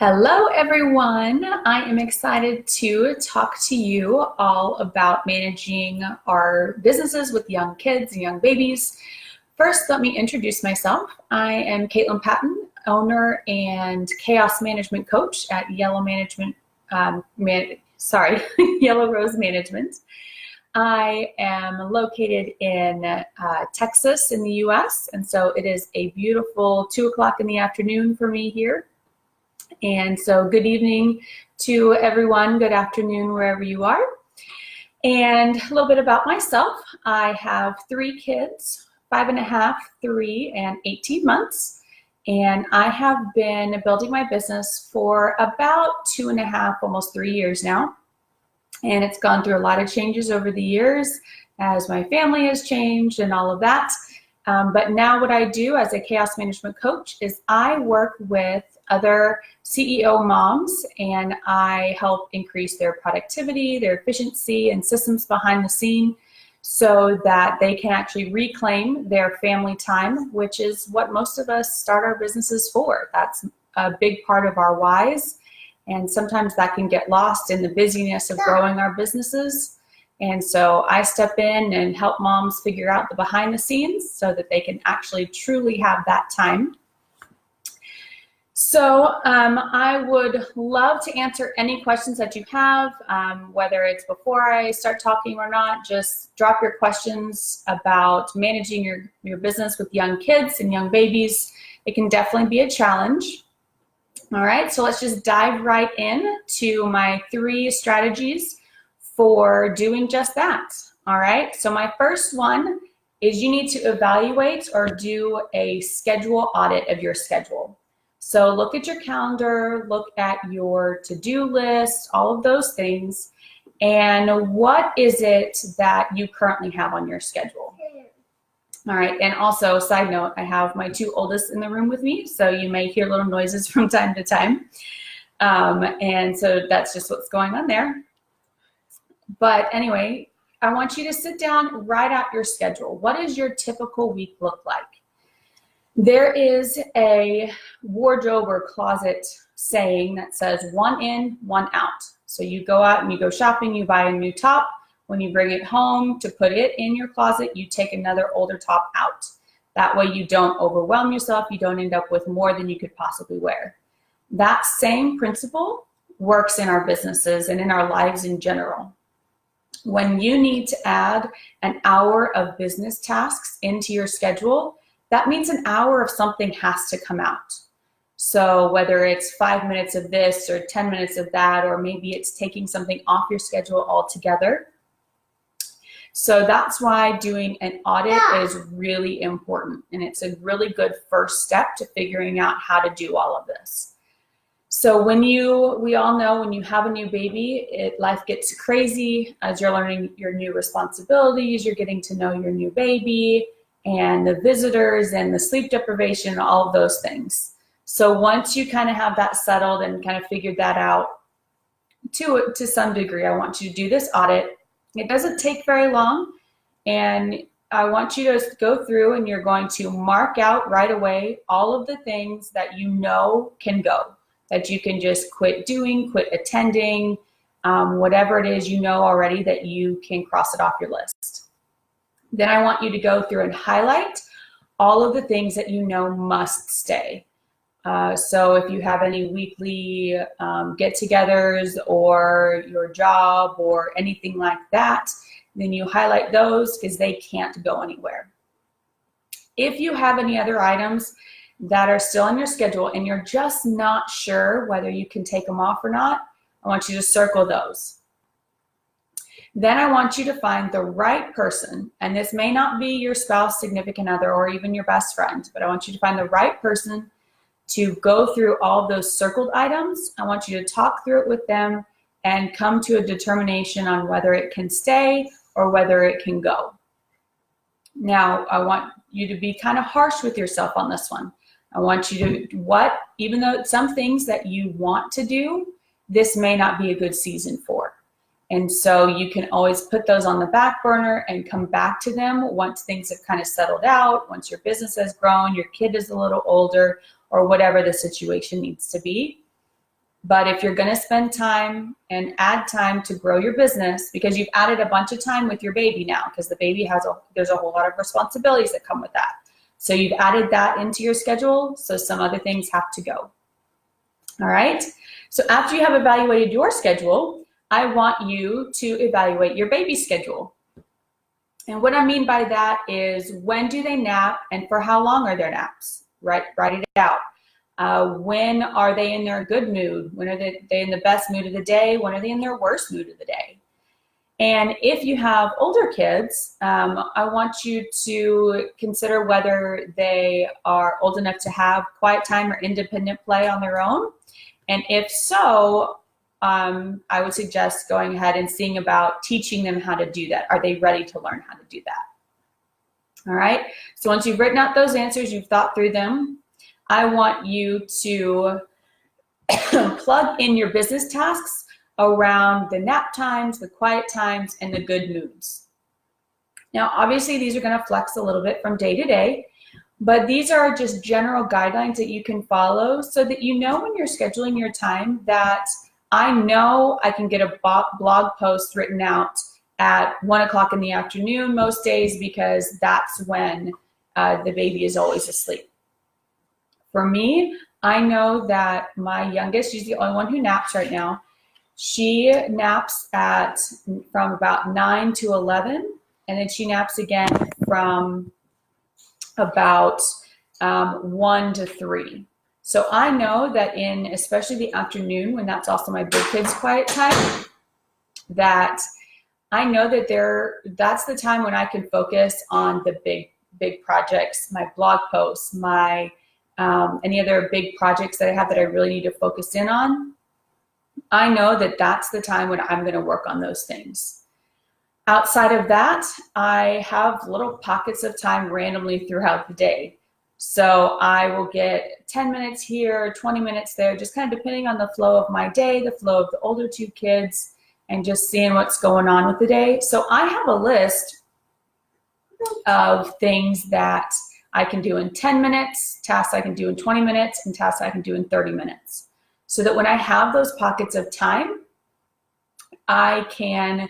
Hello everyone, I am excited to talk to you all about managing our businesses with young kids and young babies. First, let me introduce myself. I am Katelyn Patton, owner and chaos management coach at Yellow Rose Management. I am located in Texas in the US, and so it is a beautiful 2 o'clock in the afternoon for me here. And so good evening to everyone, good afternoon wherever you are. And a little bit about myself. I have 3 kids, 5.5, 3, and 18 months. And I have been building my business for about 2.5, almost 3 years now. And it's gone through a lot of changes over the years as my family has changed and all of that. But now what I do as a chaos management coach is I work with other CEO moms, and I help increase their productivity, their efficiency, and systems behind the scene so that they can actually reclaim their family time, which is what most of us start our businesses for. That's a big part of our whys, and sometimes that can get lost in the busyness of growing our businesses. And so I step in and help moms figure out the behind the scenes so that they can actually truly have that time. So I would love to answer any questions that you have, whether it's before I start talking or not. Just drop your questions about managing your business with young kids and young babies. It can definitely be a challenge. All right, so let's just dive right in to my 3 strategies for doing just that. All right, so my first one is you need to evaluate or do a schedule audit of your schedule. So look at your calendar, look at your to-do list, all of those things, and what is it that you currently have on your schedule? All right, and also, side note, I have my 2 oldest in the room with me, so you may hear little noises from time to time. And so that's just what's going on there. But anyway, I want you to sit down, write out your schedule. What does your typical week look like? There is a wardrobe or closet saying that says 1 in, 1 out. So you go out and you go shopping, you buy a new top. When you bring it home to put it in your closet, you take another older top out. That way you don't overwhelm yourself. You don't end up with more than you could possibly wear. That same principle works in our businesses and in our lives in general. When you need to add an hour of business tasks into your schedule, that means an hour of something has to come out. So whether it's 5 minutes of this or 10 minutes of that, or maybe it's taking something off your schedule altogether. So that's why doing an audit is really important, and it's a really good first step to figuring out how to do all of this. So we all know when you have a new baby, life gets crazy as you're learning your new responsibilities, you're getting to know your new baby, and the visitors and the sleep deprivation, all of those things. So once you kind of have that settled and kind of figured that out to some degree, I want you to do this audit. It doesn't take very long, and I want you to go through and you're going to mark out right away all of the things that you know can go, that you can just quit doing, quit attending, whatever it is you know already that you can cross it off your list. Then I want you to go through and highlight all of the things that you know must stay. So if you have any weekly get-togethers or your job or anything like that, then you highlight those because they can't go anywhere. If you have any other items that are still on your schedule and you're just not sure whether you can take them off or not, I want you to circle those. Then I want you to find the right person, and this may not be your spouse, significant other, or even your best friend, but I want you to find the right person to go through all of those circled items. I want you to talk through it with them and come to a determination on whether it can stay or whether it can go. Now, I want you to be kind of harsh with yourself on this one. I want you to, even though some things that you want to do, this may not be a good season for. And so you can always put those on the back burner and come back to them once things have kind of settled out, once your business has grown, your kid is a little older, or whatever the situation needs to be. But if you're going to spend time and add time to grow your business, because you've added a bunch of time with your baby now, because the baby there's a whole lot of responsibilities that come with that. So you've added that into your schedule, so some other things have to go. All right. So after you have evaluated your schedule, I want you to evaluate your baby's schedule. And what I mean by that is, when do they nap and for how long are their naps? Write it out. When are they in their good mood? When are they in the best mood of the day? When are they in their worst mood of the day? And if you have older kids, I want you to consider whether they are old enough to have quiet time or independent play on their own. And if so, I would suggest going ahead and seeing about teaching them how to do that. Are they ready to learn how to do that? All right. So once you've written out those answers, you've thought through them, I want you to plug in your business tasks around the nap times, the quiet times, and the good moods. Now, obviously, these are going to flex a little bit from day to day, but these are just general guidelines that you can follow so that you know when you're scheduling your time that I know I can get a blog post written out at 1 o'clock in the afternoon most days, because that's when the baby is always asleep. For me, I know that my youngest, she's the only one who naps right now. She naps from about 9 to 11, and then she naps again from about 1 to 3. So I know that in especially the afternoon, when that's also my big kids' quiet time, that I know that that's the time when I can focus on the big projects, my blog posts, my any other big projects that I have that I really need to focus in on. I know that that's the time when I'm going to work on those things. Outside of that, I have little pockets of time randomly throughout the day. So I will get 10 minutes here, 20 minutes there, just kind of depending on the flow of my day, the flow of the older two kids, and just seeing what's going on with the day. So I have a list of things that I can do in 10 minutes, tasks I can do in 20 minutes, and tasks I can do in 30 minutes. So that when I have those pockets of time, I can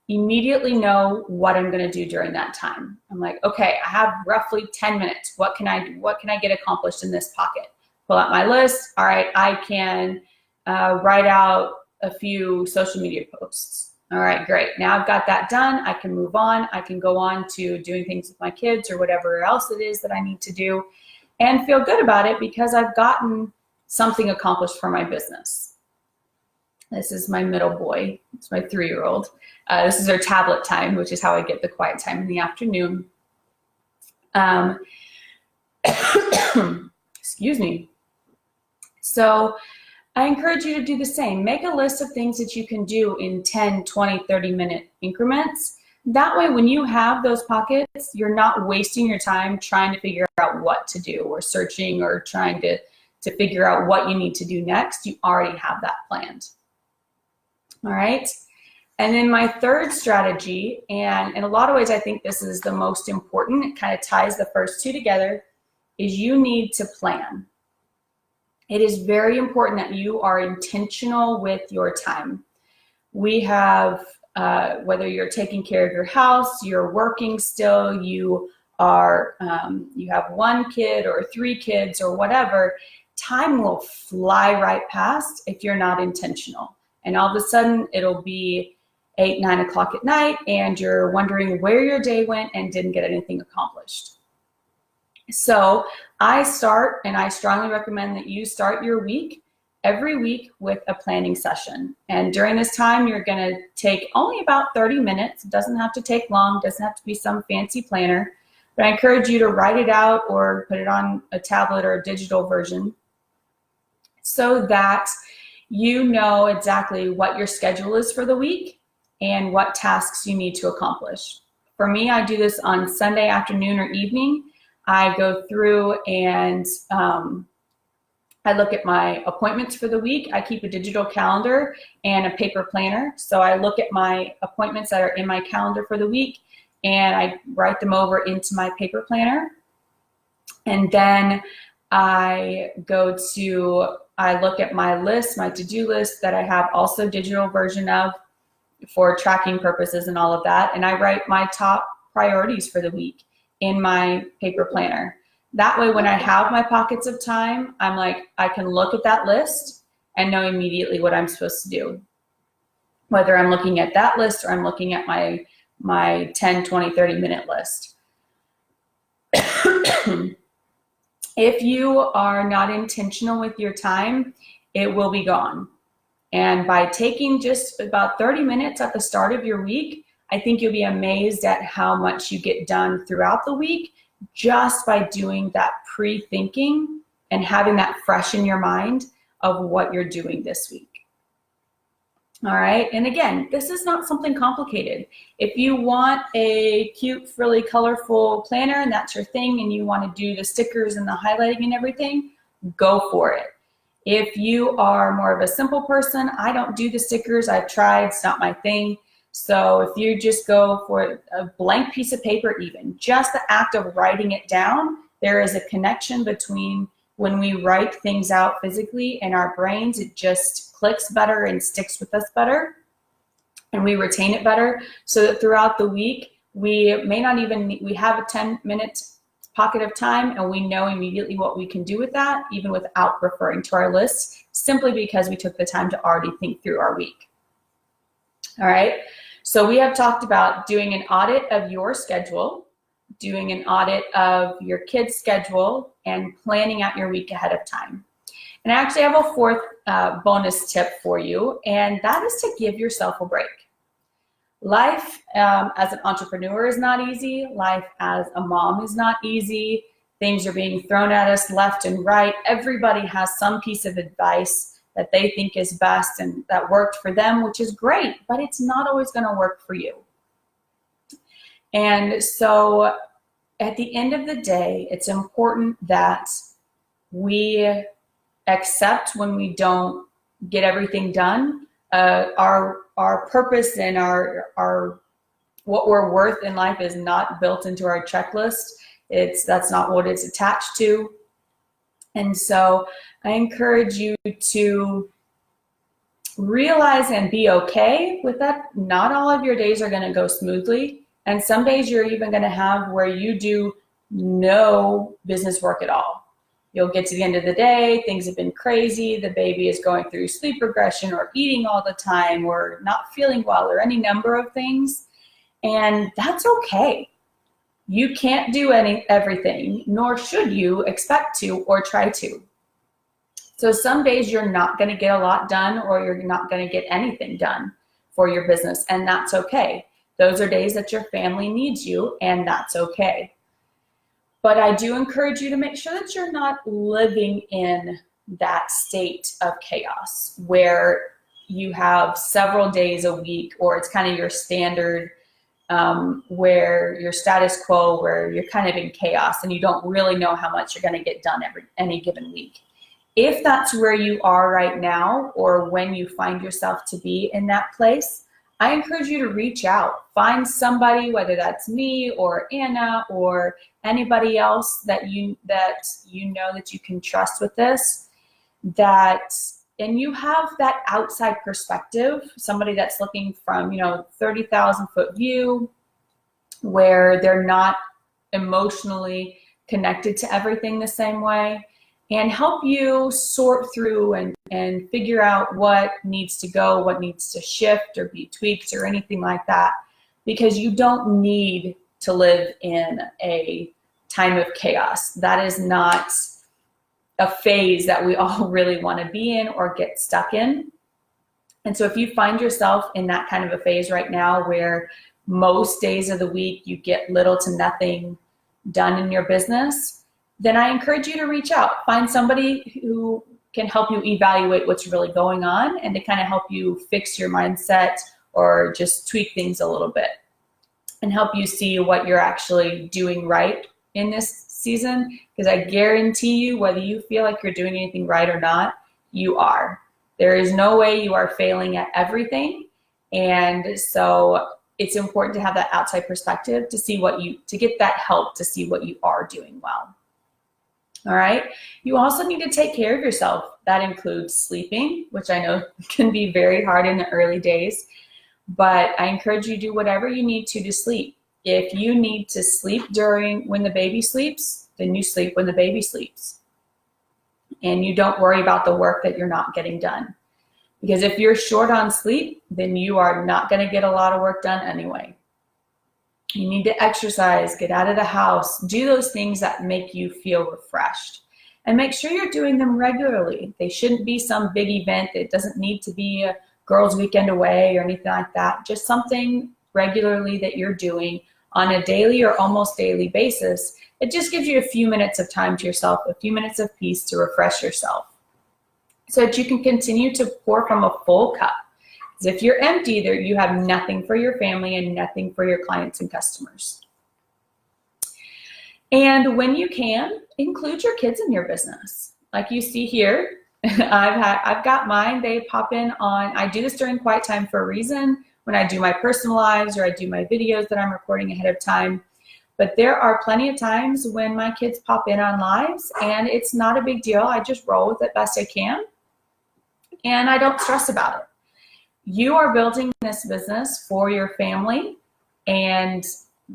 immediately know what I'm going to do during that time. I'm like, okay, I have roughly 10 minutes. What can I do? What can I get accomplished in this pocket? Pull out my list. All right, I can write out a few social media posts. All right, great. Now I've got that done. I can move on. I can go on to doing things with my kids or whatever else it is that I need to do, and feel good about it because I've gotten something accomplished for my business. This is my middle boy. It's my 3-year-old. This is our tablet time, which is how I get the quiet time in the afternoon. Excuse me. So I encourage you to do the same. Make a list of things that you can do in 10, 20, 30-minute increments. That way, when you have those pockets, you're not wasting your time trying to figure out what to do or searching or trying to figure out what you need to do next. You already have that planned. All right. And then my third strategy, and in a lot of ways I think this is the most important, it kind of ties the first two together, is you need to plan. It is very important that you are intentional with your time. We have, whether you're taking care of your house, you're working still, you have 1 kid or 3 kids or whatever, time will fly right past if you're not intentional. And all of a sudden it'll be 8, 9 o'clock at night and you're wondering where your day went and didn't get anything accomplished. So I strongly recommend that you start your week every week with a planning session. And during this time, you're going to take only about 30 minutes. It doesn't have to take long, doesn't have to be some fancy planner, but I encourage you to write it out or put it on a tablet or a digital version so that you know exactly what your schedule is for the week and what tasks you need to accomplish. For me, I do this on Sunday afternoon or evening. I go through and I look at my appointments for the week. I keep a digital calendar and a paper planner. So I look at my appointments that are in my calendar for the week and I write them over into my paper planner. And then I I look at my list, my to-do list that I have also digital version of for tracking purposes and all of that. And I write my top priorities for the week in my paper planner. That way, when I have my pockets of time, I'm like, I can look at that list and know immediately what I'm supposed to do. Whether I'm looking at that list or I'm looking at my 10, 20, 30-minute list. If you are not intentional with your time, it will be gone. And by taking just about 30 minutes at the start of your week, I think you'll be amazed at how much you get done throughout the week just by doing that pre-thinking and having that fresh in your mind of what you're doing this week. All right, and again, this is not something complicated. If you want a cute, really colorful planner and that's your thing and you want to do the stickers and the highlighting and everything, go for it. If you are more of a simple person, I don't do the stickers. I've tried, it's not my thing. So if you just go for a blank piece of paper even, just the act of writing it down, there is a connection between when we write things out physically in our brains, it just clicks better and sticks with us better, and we retain it better, so that throughout the week, we may not even, we have a 10-minute pocket of time and we know immediately what we can do with that, even without referring to our list, simply because we took the time to already think through our week. All right, so we have talked about doing an audit of your schedule, doing an audit of your kids' schedule, and planning out your week ahead of time. And I actually have a fourth bonus tip for you, and that is to give yourself a break. Life as an entrepreneur is not easy. Life as a mom is not easy. Things are being thrown at us left and right. Everybody has some piece of advice that they think is best and that worked for them, which is great, but it's not always going to work for you. And so at the end of the day, it's important that we accept when we don't get everything done. Our purpose and our what we're worth in life is not built into our checklist. That's not what it's attached to. And so I encourage you to realize and be okay with that. Not all of your days are going to go smoothly. And some days you're even going to have where you do no business work at all. You'll get to the end of the day, things have been crazy, the baby is going through sleep regression or eating all the time or not feeling well or any number of things. And that's okay. You can't do everything, nor should you expect to or try to. So some days you're not going to get a lot done or you're not going to get anything done for your business, and that's okay. Those are days that your family needs you, and that's okay. But I do encourage you to make sure that you're not living in that state of chaos where you have several days a week, or it's kind of your standard, where your status quo, where you're kind of in chaos and you don't really know how much you're going to get done any given week. If that's where you are right now, or when you find yourself to be in that place, I encourage you to reach out. Find somebody, whether that's me or Anna or anybody else that you know that you can trust with this, and you have that outside perspective, somebody that's looking from 30,000 foot view, where they're not emotionally connected to everything the same way, and help you sort through and figure out what needs to go, what needs to shift or be tweaked or anything like that, because you don't need to live in a time of chaos. That is not a phase that we all really want to be in or get stuck in. And so if you find yourself in that kind of a phase right now where most days of the week you get little to nothing done in your business, then I encourage you to reach out. Find somebody who can help you evaluate what's really going on and to kind of help you fix your mindset or just tweak things a little bit and help you see what you're actually doing right in this season. Because I guarantee you, whether you feel like you're doing anything right or not, you are. There is no way you are failing at everything. And so it's important to have that outside perspective to see to get that help to see what you are doing well. All right. You also need to take care of yourself. That includes sleeping, which I know can be very hard in the early days, but I encourage you to do whatever you need to sleep. If you need to sleep when the baby sleeps, then you sleep when the baby sleeps. And you don't worry about the work that you're not getting done. Because if you're short on sleep, then you are not going to get a lot of work done anyway. You need to exercise, get out of the house, do those things that make you feel refreshed. And make sure you're doing them regularly. They shouldn't be some big event. It doesn't need to be a girls' weekend away or anything like that. Just something regularly that you're doing on a daily or almost daily basis. It just gives you a few minutes of time to yourself, a few minutes of peace to refresh yourself, so that you can continue to pour from a full cup. Because if you're empty, you have nothing for your family and nothing for your clients and customers. And when you can, include your kids in your business. Like you see here, I've got mine. They pop in on, I do this during quiet time for a reason, when I do my personal lives or I do my videos that I'm recording ahead of time. But there are plenty of times when my kids pop in on lives, and it's not a big deal. I just roll with it best I can, and I don't stress about it. You are building this business for your family, and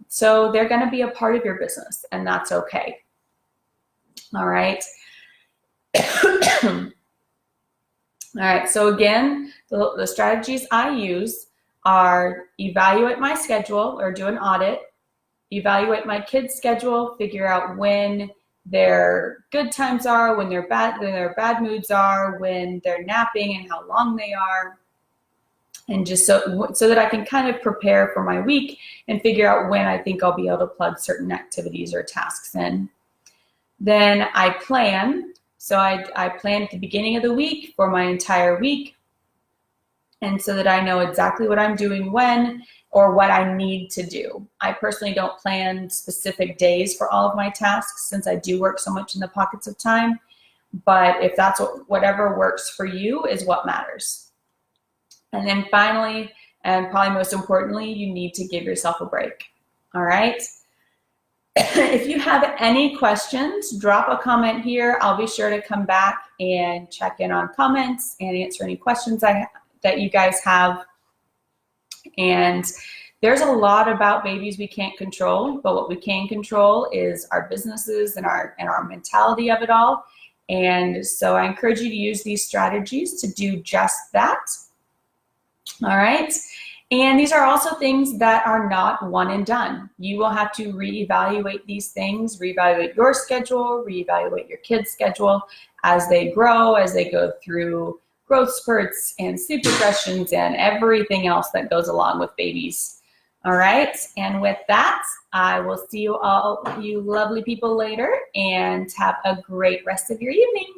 so they're going to be a part of your business, and that's okay. All right. All right. So again, the strategies I use are evaluate my schedule or do an audit, evaluate my kids' schedule, figure out when their good times are, when their bad moods are, when they're napping and how long they are. And just so that I can kind of prepare for my week and figure out when I think I'll be able to plug certain activities or tasks in. Then I plan. So I plan at the beginning of the week for my entire week, and so that I know exactly what I'm doing when or what I need to do. I personally don't plan specific days for all of my tasks since I do work so much in the pockets of time. But if that's whatever works for you is what matters. And then finally, and probably most importantly, you need to give yourself a break. All right. If you have any questions, drop a comment here. I'll be sure to come back and check in on comments and answer any questions that you guys have. And there's a lot about babies we can't control, but what we can control is our businesses and our mentality of it all. And so I encourage you to use these strategies to do just that. All right. And these are also things that are not one and done. You will have to reevaluate these things, reevaluate your schedule, reevaluate your kids' schedule as they grow, as they go through growth spurts and sleep regressions and everything else that goes along with babies. All right. And with that, I will see you all, you lovely people, later, and have a great rest of your evening.